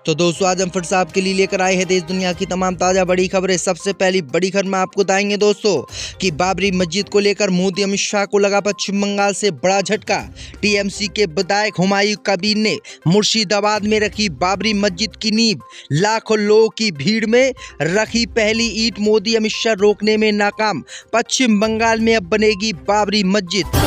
तो दोस्तों आज हम फिर से आपके लिए लेकर आए हैं देश दुनिया की तमाम ताज़ा बड़ी खबरें। सबसे पहली बड़ी खबर में आपको बताएंगे दोस्तों कि बाबरी मस्जिद को लेकर मोदी अमित शाह को लगा पश्चिम बंगाल से बड़ा झटका। टीएमसी के विधायक हुमायूं कबीर ने मुर्शिदाबाद में रखी बाबरी मस्जिद की नींव। लाखों लोगों की भीड़ में रखी पहली ईंट मोदी अमित शाह रोकने में नाकाम। पश्चिम बंगाल में अब बनेगी बाबरी मस्जिद।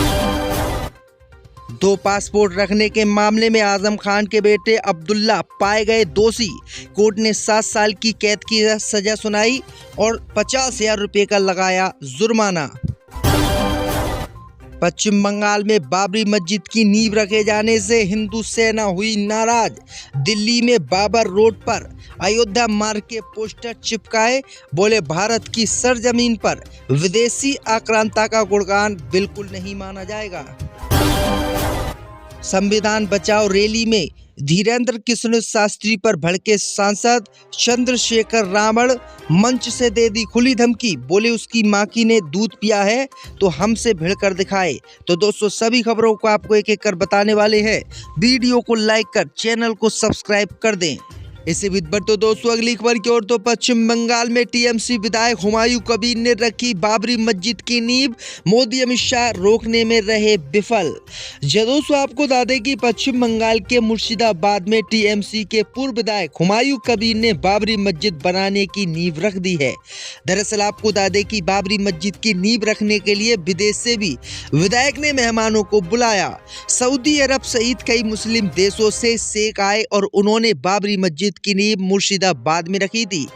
2 पासपोर्ट रखने के मामले में आजम खान के बेटे अब्दुल्ला पाए गए दोषी। कोर्ट ने 7 साल की कैद की सजा सुनाई और 50,000 रुपये का लगाया जुर्माना। पश्चिम बंगाल में बाबरी मस्जिद की नींव रखे जाने से हिंदू सेना हुई नाराज। दिल्ली में बाबर रोड पर अयोध्या मार्ग के पोस्टर चिपकाए, बोले भारत की सरजमीन पर विदेशी आक्रांता का गुणगान बिल्कुल नहीं माना जाएगा। संविधान बचाओ रैली में धीरेन्द्र कृष्ण शास्त्री पर भड़के सांसद चंद्रशेखर रावण। मंच से दे दी खुली धमकी, बोले उसकी माकी ने दूध पिया है तो हमसे भिड़कर दिखाए। तो दोस्तों सभी खबरों को आपको एक एक कर बताने वाले हैं। वीडियो को लाइक कर चैनल को सब्सक्राइब कर दें। इसी बीच पर तो दोस्तों अगली खबर की ओर तो पश्चिम बंगाल में टीएमसी विधायक हुमायूं कबीर ने रखी बाबरी मस्जिद की नींव। मोदी अमित शाह रोकने में रहे विफल। दोस्तों आपको बता दें कि पश्चिम बंगाल के मुर्शिदाबाद में टीएमसी के पूर्व विधायक हुमायूं कबीर ने बाबरी मस्जिद बनाने की नींव रख दी है। दरअसल आपको बता दें कि बाबरी मस्जिद की नींव रखने के लिए विदेश से भी विधायक ने मेहमानों को बुलाया। सऊदी अरब सहित कई मुस्लिम देशों से शेख आए और उन्होंने बाबरी मस्जिद की नींव मुर्शिदाबाद में रखी थी।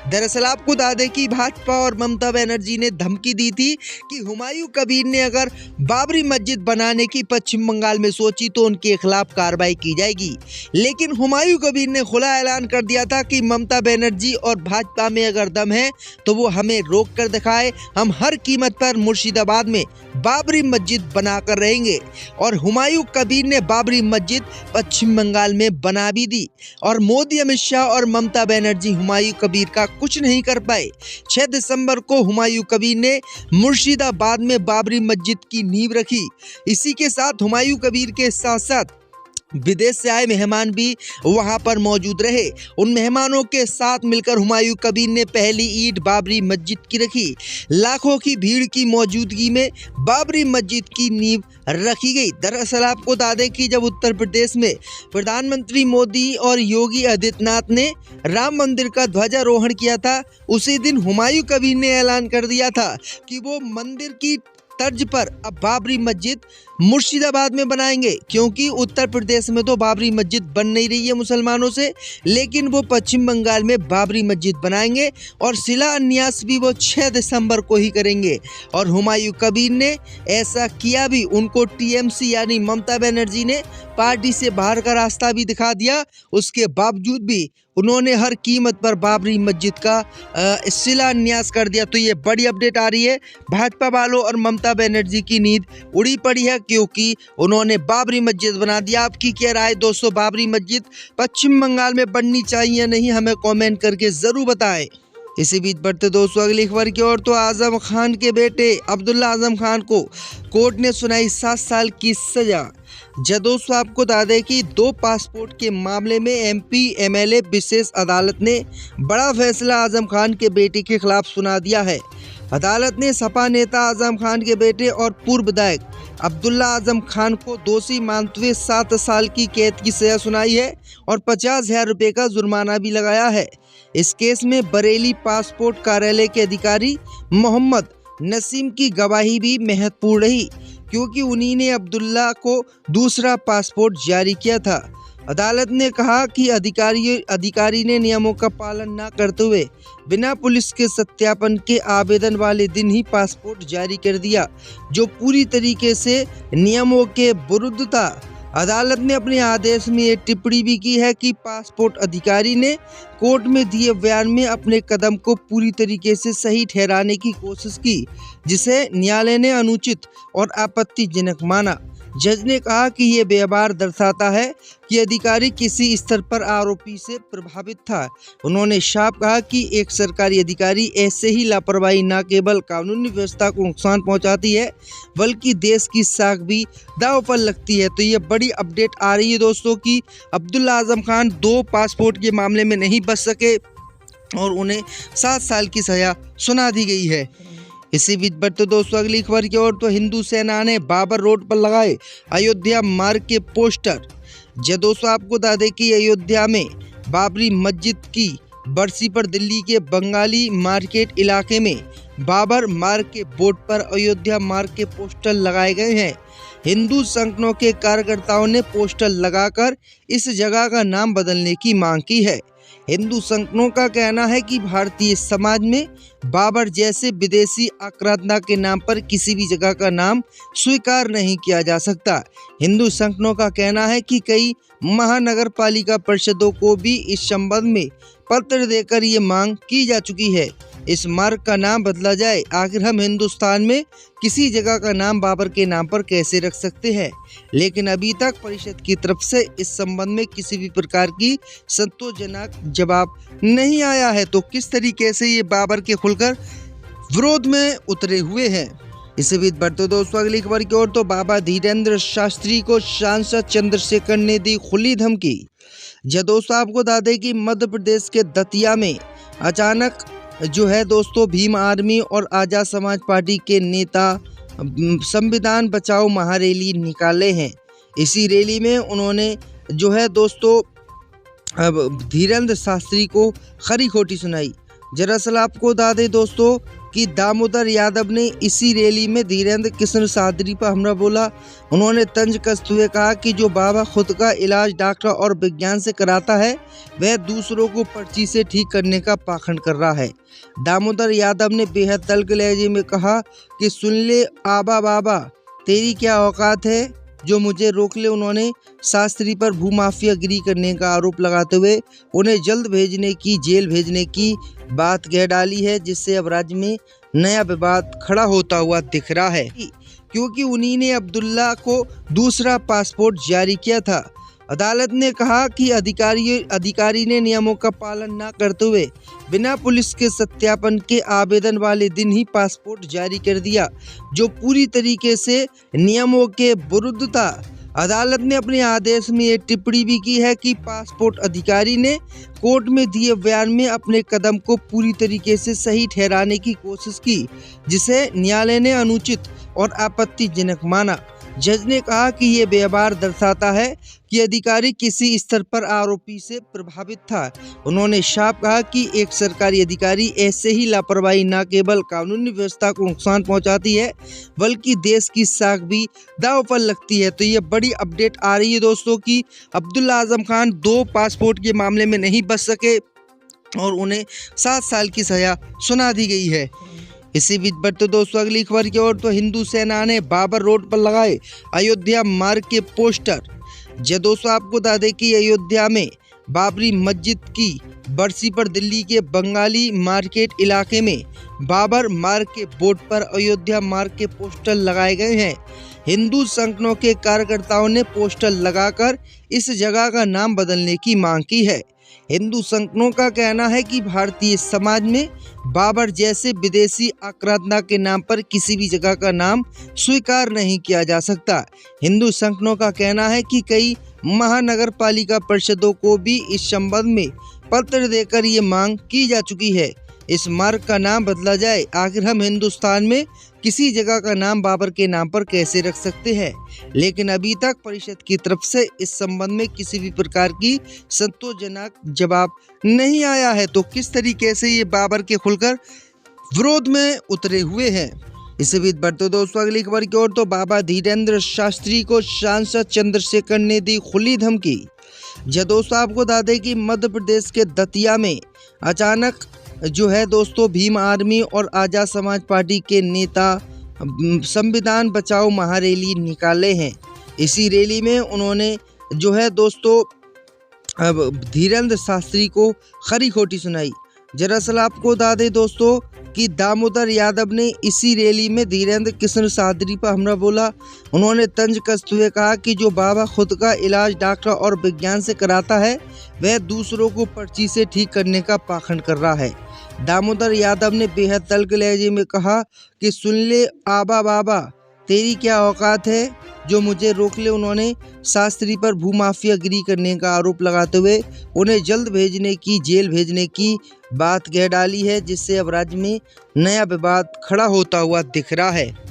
दरअसल आपको बता दें कि भाजपा और ममता बनर्जी ने धमकी दी थी कि हुमायूं कबीर ने अगर बाबरी मस्जिद बनाने की पश्चिम बंगाल में सोची तो उनके खिलाफ कार्रवाई की जाएगी। लेकिन हुमायूं कबीर ने खुला ऐलान कर दिया था कि ममता बनर्जी और भाजपा में अगर दम है तो वो हमें रोक कर दिखाए, हम हर कीमत पर मुर्शिदाबाद में बाबरी मस्जिद बनाकर रहेंगे। और हुमायूं कबीर ने बाबरी मस्जिद पश्चिम बंगाल में बना भी दी और मोदी अमित शाह और ममता बनर्जी हुमायूं कबीर का कुछ नहीं कर पाए। 6 दिसंबर को हुमायूं कबीर ने मुर्शिदाबाद में बाबरी मस्जिद की नींव रखी। इसी के साथ हुमायूं कबीर के साथ साथ विदेश से आए मेहमान भी वहां पर मौजूद रहे। उन मेहमानों के साथ मिलकर हुमायूं कबीर ने पहली ईंट बाबरी मस्जिद की रखी। लाखों की भीड़ की मौजूदगी में बाबरी मस्जिद की नींव रखी गई। दरअसल आपको बता दें कि जब उत्तर प्रदेश में प्रधानमंत्री मोदी और योगी आदित्यनाथ ने राम मंदिर का ध्वजारोहण किया था, उसी दिन हुमायूं कबीर ने ऐलान कर दिया था कि वो मंदिर की तर्ज पर अब बाबरी मस्जिद मुर्शिदाबाद में बनाएंगे। क्योंकि उत्तर प्रदेश में तो बाबरी मस्जिद बन नहीं रही है मुसलमानों से, लेकिन वो पश्चिम बंगाल में बाबरी मस्जिद बनाएंगे और शिलान्यास भी वो 6 दिसंबर को ही करेंगे। और हुमायूं कबीर ने ऐसा किया भी। उनको टीएमसी यानी ममता बनर्जी ने पार्टी से बाहर का रास्ता भी दिखा दिया। उसके बावजूद भी उन्होंने हर कीमत पर बाबरी मस्जिद का शिलान्यास कर दिया। तो ये बड़ी अपडेट आ रही है। भाजपा वालों और ममता बनर्जी की नींद उड़ी पड़ी है क्योंकि उन्होंने बाबरी मस्जिद बना दिया। आपकी क्या राय दोस्तों, बाबरी मस्जिद पश्चिम बंगाल में बननी चाहिए या नहीं, हमें कमेंट करके जरूर बताएं। इसी बीच बढ़ते दोस्तों अगली खबर की ओर तो आजम खान के बेटे अब्दुल्ला आजम खान को कोर्ट ने सुनाई 7 साल की सजा। दोस्तों आपको बता दें कि 2 पासपोर्ट के मामले में एमपी एमएलए विशेष अदालत ने बड़ा फैसला आजम खान के बेटे के खिलाफ सुना दिया है। अदालत ने सपा नेता आजम खान के बेटे और पूर्व विधायक अब्दुल्ला आजम खान को दोषी मानते हुए 7 साल की कैद की सजा सुनाई है और 50,000 रुपये का जुर्माना भी लगाया है। इस केस में बरेली पासपोर्ट कार्यालय के अधिकारी मोहम्मद नसीम की गवाही भी महत्वपूर्ण रही क्योंकि उन्हीं ने अब्दुल्ला को दूसरा पासपोर्ट जारी किया था। अदालत ने कहा कि अधिकारी ने नियमों का पालन न करते हुए बिना पुलिस के सत्यापन के आवेदन वाले दिन ही पासपोर्ट जारी कर दिया, जो पूरी तरीके से नियमों के विरुद्ध था। अदालत ने अपने आदेश में ये टिप्पणी भी की है कि पासपोर्ट अधिकारी ने कोर्ट में दिए बयान में अपने कदम को पूरी तरीके से सही ठहराने की कोशिश की, जिसे न्यायालय ने अनुचित और आपत्तिजनक माना। जज ने कहा कि ये व्यवहार दर्शाता है कि अधिकारी किसी स्तर पर आरोपी से प्रभावित था। उन्होंने साफ कहा कि एक सरकारी अधिकारी ऐसे ही लापरवाही न केवल कानूनी व्यवस्था को नुकसान पहुंचाती है बल्कि देश की साख भी दांव पर लगती है। तो ये बड़ी अपडेट आ रही है दोस्तों कि अब्दुल्ला आजम खान 2 पासपोर्ट के मामले में नहीं बच सके और उन्हें 7 साल की सजा सुना दी गई है। इसी बीच बढ़ते दोस्तों अगली खबर की ओर, तो हिंदू सेना ने बाबर रोड पर लगाए अयोध्या मार्ग के पोस्टर। जो दोस्तों आपको बता दें कि अयोध्या में बाबरी मस्जिद की बरसी पर दिल्ली के बंगाली मार्केट इलाके में बाबर मार्ग के बोर्ड पर अयोध्या मार्ग के पोस्टर लगाए गए हैं। हिंदू संगठनों के कार्यकर्ताओं ने पोस्टर लगाकर इस जगह का नाम बदलने की मांग की है। हिंदू संगठनों का कहना है कि भारतीय समाज में बाबर जैसे विदेशी आक्रांता के नाम पर किसी भी जगह का नाम स्वीकार नहीं किया जा सकता। हिंदू संगठनों का कहना है कि कई महानगर पालिका परिषदों को भी इस संबंध में पत्र देकर ये मांग की जा चुकी है। इस मार्ग का नाम बदला जाए। आखिर हम हिंदुस्तान में किसी जगह का नाम बाबर के नाम पर कैसे रख सकते हैं, लेकिन अभी तक परिषद की तरफ से इस संबंध में किसी भी प्रकार की संतोषजनक जवाब नहीं आया है। तो किस तरीके से ये बाबर के खुलकर विरोध में उतरे हुए हैं। इसी बीच बढ़ते दोस्तों अगली खबर की ओर, तो बाबा धीरेन्द्र शास्त्री को सांसद चंद्रशेखर ने दी खुली धमकी। जब दोस्तों आपको बता दें कि मध्य प्रदेश के दतिया में अचानक जो है दोस्तों भीम आर्मी और आजाद समाज पार्टी के नेता संविधान बचाओ महारैली निकाले हैं। इसी रैली में उन्होंने जो है दोस्तों धीरेन्द्र शास्त्री को खरी खोटी सुनाई। दरअसल आपको बता दें दोस्तों कि दामोदर यादव ने इसी रैली में धीरेन्द्र कृष्ण शास्त्री पर हमला बोला। उन्होंने तंज कसते हुए कहा कि जो बाबा खुद का इलाज डॉक्टर और विज्ञान से कराता है वह दूसरों को पर्ची से ठीक करने का पाखंड कर रहा है। दामोदर यादव ने बेहद तल्ख लहजे में कहा कि सुन ले आबा बाबा, तेरी क्या औकात है जो मुझे रोक ले। उन्होंने शास्त्री पर भूमाफियागिरी करने का आरोप लगाते हुए उन्हें जल्द जेल भेजने की बात कह डाली है, जिससे अब राज्य में नया विवाद खड़ा होता हुआ दिख रहा है, क्योंकि उन्हीं ने अब्दुल्ला को दूसरा पासपोर्ट जारी किया था। अदालत ने कहा कि अधिकारी ने नियमों का पालन न करते हुए बिना पुलिस के सत्यापन के आवेदन वाले दिन ही पासपोर्ट जारी कर दिया, जो पूरी तरीके से नियमों के विरुद्ध था। अदालत ने अपने आदेश में ये टिप्पणी भी की है कि पासपोर्ट अधिकारी ने कोर्ट में दिए बयान में अपने कदम को पूरी तरीके से सही ठहराने की कोशिश की, जिसे न्यायालय ने अनुचित और आपत्तिजनक माना। जज ने कहा कि ये व्यवहार दर्शाता है कि अधिकारी किसी स्तर पर आरोपी से प्रभावित था। उन्होंने साफ कहा कि एक सरकारी अधिकारी ऐसे ही लापरवाही न केवल कानूनी व्यवस्था को नुकसान पहुंचाती है बल्कि देश की साख भी दांव पर लगती है। तो ये बड़ी अपडेट आ रही है दोस्तों कि अब्दुल्ला आजम खान 2 पासपोर्ट के मामले में नहीं बच सके और उन्हें 7 साल की सजा सुना दी गई है। इसी बीच बढ़ते दोस्तों अगली खबर की ओर, तो हिंदू सेना ने बाबर रोड पर लगाए अयोध्या मार्ग के पोस्टर। जो दोस्तों आपको बता दें कि अयोध्या में बाबरी मस्जिद की बरसी पर दिल्ली के बंगाली मार्केट इलाके में बाबर मार्ग के बोर्ड पर अयोध्या मार्ग के पोस्टर लगाए गए हैं। हिंदू संगठनों के कार्यकर्ताओं ने पोस्टर लगाकर इस जगह का नाम बदलने की मांग की है। हिंदू संगठनों का कहना है कि भारतीय समाज में बाबर जैसे विदेशी आक्रांता के नाम पर किसी भी जगह का नाम स्वीकार नहीं किया जा सकता। हिंदू संगठनों का कहना है कि कई महानगर पालिका परिषदों को भी इस संबंध में पत्र देकर ये मांग की जा चुकी है। इस मार्ग का नाम बदला जाए। आखिर हम हिंदुस्तान में किसी जगह का नाम बाबर के नाम पर कैसे रख सकते हैं, लेकिन अभी तक परिषद की तरफ से इस संबंध में किसी भी प्रकार की संतोषजनक जवाब नहीं आया है। तो किस तरीके से ये बाबर के खुलकर विरोध में उतरे हुए हैं। इसी बीच बढ़ते दोस्तों अगली खबर की ओर, तो बाबा धीरेन्द्र शास्त्री को सांसद चंद्रशेखर ने दी खुली धमकी। जब दोस्तों आपको बता दें कि मध्य प्रदेश के दतिया में अचानक जो है दोस्तों भीम आर्मी और आजाद समाज पार्टी के नेता संविधान बचाओ महारैली निकाले हैं। इसी रैली में उन्होंने जो है दोस्तों धीरेन्द्र शास्त्री को खरी खोटी सुनाई। दरअसल आपको बता दें दोस्तों कि दामोदर यादव ने इसी रैली में धीरेन्द्र कृष्ण शास्त्री पर हमला बोला। उन्होंने तंज कसते हुए कहा कि जो बाबा खुद का इलाज डॉक्टर और विज्ञान से कराता है वह दूसरों को पर्ची से ठीक करने का पाखंड कर रहा है। दामोदर यादव ने बेहद तल्ख लहजे में कहा कि सुन ले आबा बाबा, तेरी क्या औकात है जो मुझे रोक ले। उन्होंने शास्त्री पर भूमाफियागिरी करने का आरोप लगाते हुए उन्हें जल्द जेल भेजने की बात कह डाली है, जिससे अब राज्य में नया विवाद खड़ा होता हुआ दिख रहा है।